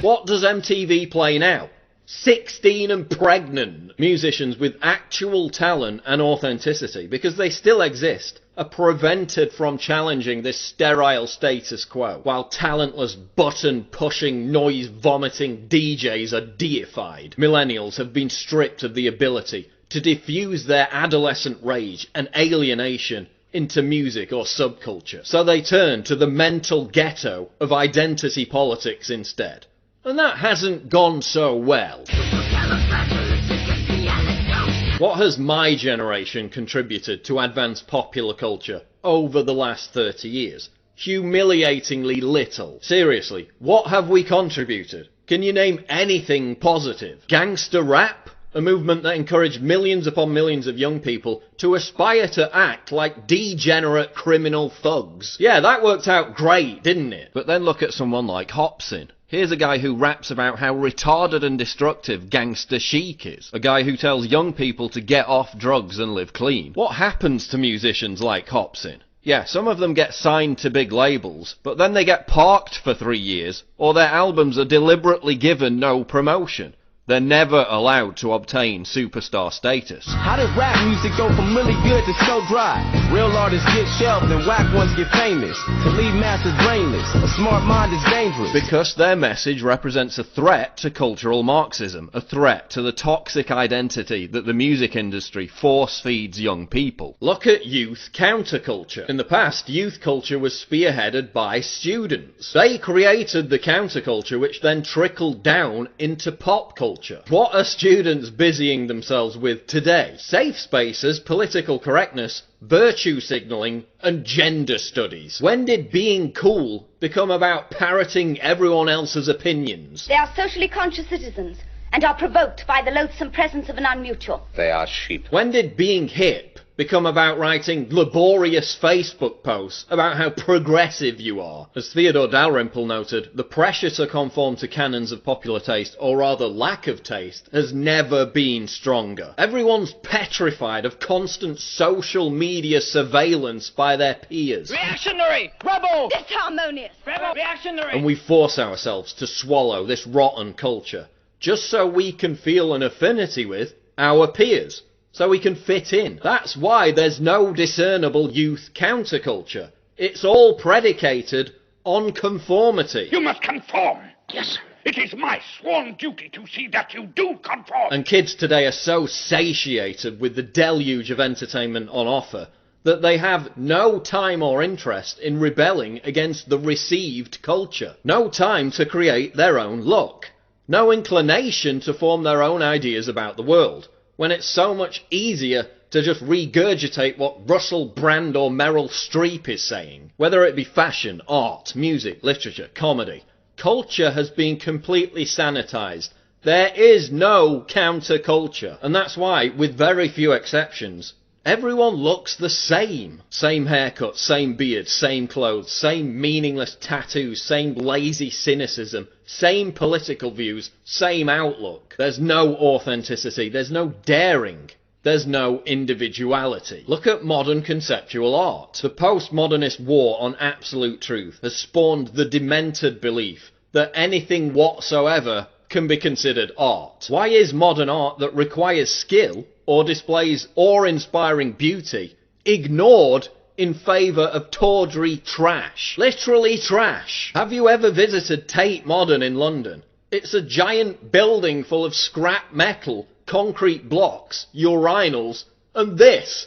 What does MTV play now? 16 and Pregnant. Musicians with actual talent and authenticity, because they still exist, are prevented from challenging this sterile status quo, while talentless button-pushing, noise-vomiting DJs are deified. Millennials have been stripped of the ability to diffuse their adolescent rage and alienation into music or subculture, so they turn to the mental ghetto of identity politics instead. And that hasn't gone so well. What has my generation contributed to advance popular culture over the last 30 years? Humiliatingly little. Seriously, what have we contributed? Can you name anything positive? Gangster rap? A movement that encouraged millions upon millions of young people to aspire to act like degenerate criminal thugs. Yeah, that worked out great, didn't it? But then look at someone like Hopsin. Here's a guy who raps about how retarded and destructive Gangster Chic is. A guy who tells young people to get off drugs and live clean. What happens to musicians like Hopsin? Yeah, some of them get signed to big labels, but then they get parked for 3 years, or their albums are deliberately given no promotion. They're never allowed to obtain superstar status. How did rap music go from really good to so dry? Real artists get shelved and whack ones get famous. To leave masses brainless, a smart mind is dangerous. Because their message represents a threat to cultural Marxism, a threat to the toxic identity that the music industry force feeds young people. Look at youth counterculture. In the past, youth culture was spearheaded by students. They created the counterculture which then trickled down into pop culture. What are students busying themselves with today? Safe spaces, political correctness, virtue signalling, and gender studies. When did being cool become about parroting everyone else's opinions? They are socially conscious citizens and are provoked by the loathsome presence of an unmutual. They are sheep. When did being hip become about writing laborious Facebook posts about how progressive you are? As Theodore Dalrymple noted, the pressure to conform to canons of popular taste, or rather lack of taste, has never been stronger. Everyone's petrified of constant social media surveillance by their peers. Reactionary! Rebel! Disharmonious! Rebel! Reactionary! And we force ourselves to swallow this rotten culture, just so we can feel an affinity with our peers. So we can fit in. That's why there's no discernible youth counterculture. It's all predicated on conformity. You must conform. Yes. It is my sworn duty to see that you do conform. And kids today are so satiated with the deluge of entertainment on offer that they have no time or interest in rebelling against the received culture. No time to create their own look. No inclination to form their own ideas about the world, when it's so much easier to just regurgitate what Russell Brand or Meryl Streep is saying. Whether it be fashion, art, music, literature, comedy, culture has been completely sanitized. There is no counterculture. And that's why, with very few exceptions, everyone looks the same. Same haircut, same beard, same clothes, same meaningless tattoos, same lazy cynicism, same political views, same outlook. There's no authenticity, there's no daring, there's no individuality. Look at modern conceptual art. The postmodernist war on absolute truth has spawned the demented belief that anything whatsoever can be considered art. Why is modern art that requires skill or displays awe-inspiring beauty ignored in favour of tawdry trash? Literally trash. Have you ever visited Tate Modern in London? It's a giant building full of scrap metal, concrete blocks, urinals, and this,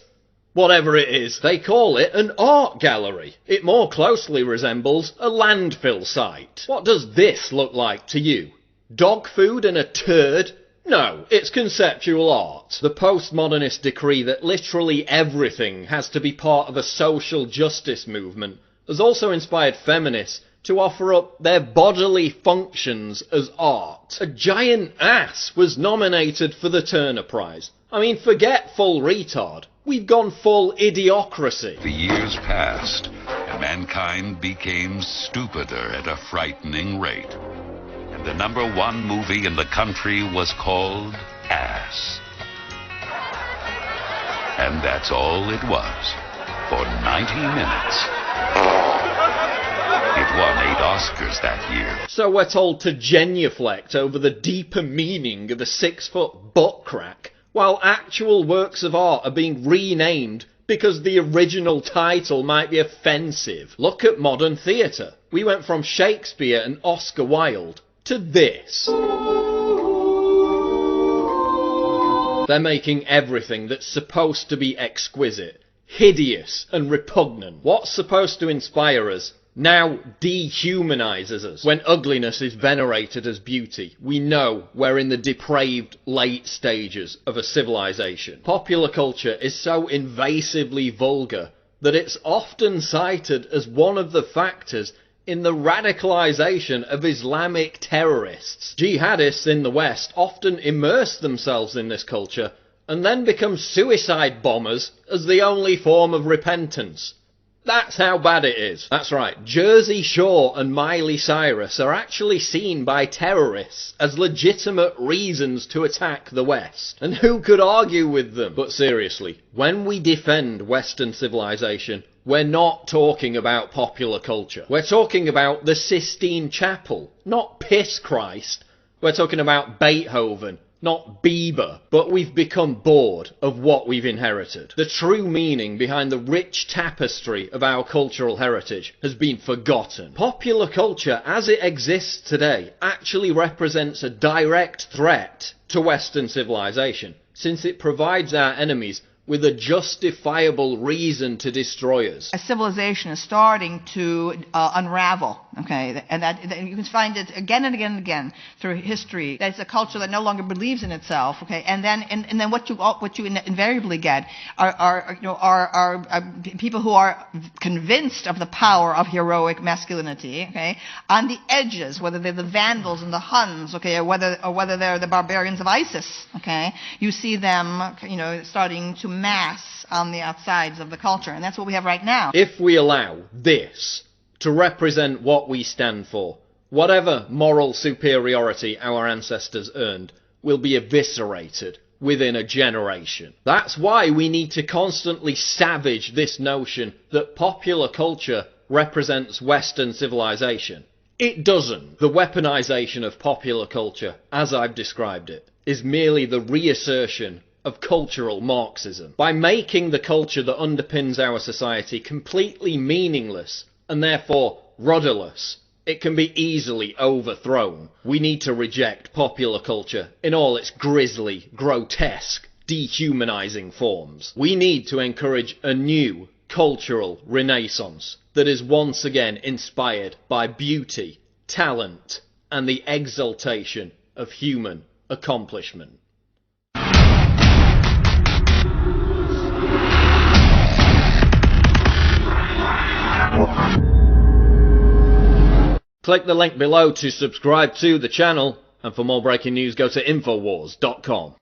whatever it is. They call it an art gallery. It more closely resembles a landfill site. What does this look like to you? Dog food and a turd? No, it's conceptual art. The postmodernist decree that literally everything has to be part of a social justice movement has also inspired feminists to offer up their bodily functions as art. A giant ass was nominated for the Turner Prize. I mean, forget full retard. We've gone full idiocracy. The years passed, and mankind became stupider at a frightening rate. And the #1 movie in the country was called Ass. And that's all it was for 90 minutes. It won 8 Oscars that year. So we're told to genuflect over the deeper meaning of a 6-foot butt crack, while actual works of art are being renamed because the original title might be offensive. Look at modern theatre. We went from Shakespeare and Oscar Wilde to this. They're making everything that's supposed to be exquisite hideous and repugnant. What's supposed to inspire us now dehumanises us. When ugliness is venerated as beauty, we know we're in the depraved late stages of a civilization. Popular culture is so invasively vulgar that it's often cited as one of the factors in the radicalisation of Islamic terrorists. Jihadists in the West often immerse themselves in this culture and then become suicide bombers as the only form of repentance. That's how bad it is. That's right, Jersey Shore and Miley Cyrus are actually seen by terrorists as legitimate reasons to attack the West. And who could argue with them? But seriously, when we defend Western civilization, we're not talking about popular culture. We're talking about the Sistine Chapel, not Piss Christ. We're talking about Beethoven, not Bieber. But we've become bored of what we've inherited. The true meaning behind the rich tapestry of our cultural heritage has been forgotten. Popular culture as it exists today actually represents a direct threat to Western civilization, since it provides our enemies with a justifiable reason to destroy us. A civilization is starting to unravel, okay, and that you can find it again and again and again through history. That it's a culture that no longer believes in itself, okay, and then what you invariably get are people who are convinced of the power of heroic masculinity, okay, on the edges, whether they're the Vandals and the Huns, okay, or whether they're the barbarians of ISIS, okay. You see them, starting to mass on the outsides of the culture, and that's what we have right now. If we allow this to represent what we stand for, whatever moral superiority our ancestors earned will be eviscerated within a generation. That's why we need to constantly savage this notion that popular culture represents Western civilization. It doesn't. The weaponization of popular culture, as I've described it, is merely the reassertion of cultural Marxism. By making the culture that underpins our society completely meaningless and therefore rudderless, it can be easily overthrown. We need to reject popular culture in all its grisly, grotesque, dehumanizing forms. We need to encourage a new cultural renaissance that is once again inspired by beauty, talent, and the exaltation of human accomplishment. Click the link below to subscribe to the channel, and for more breaking news go to Infowars.com.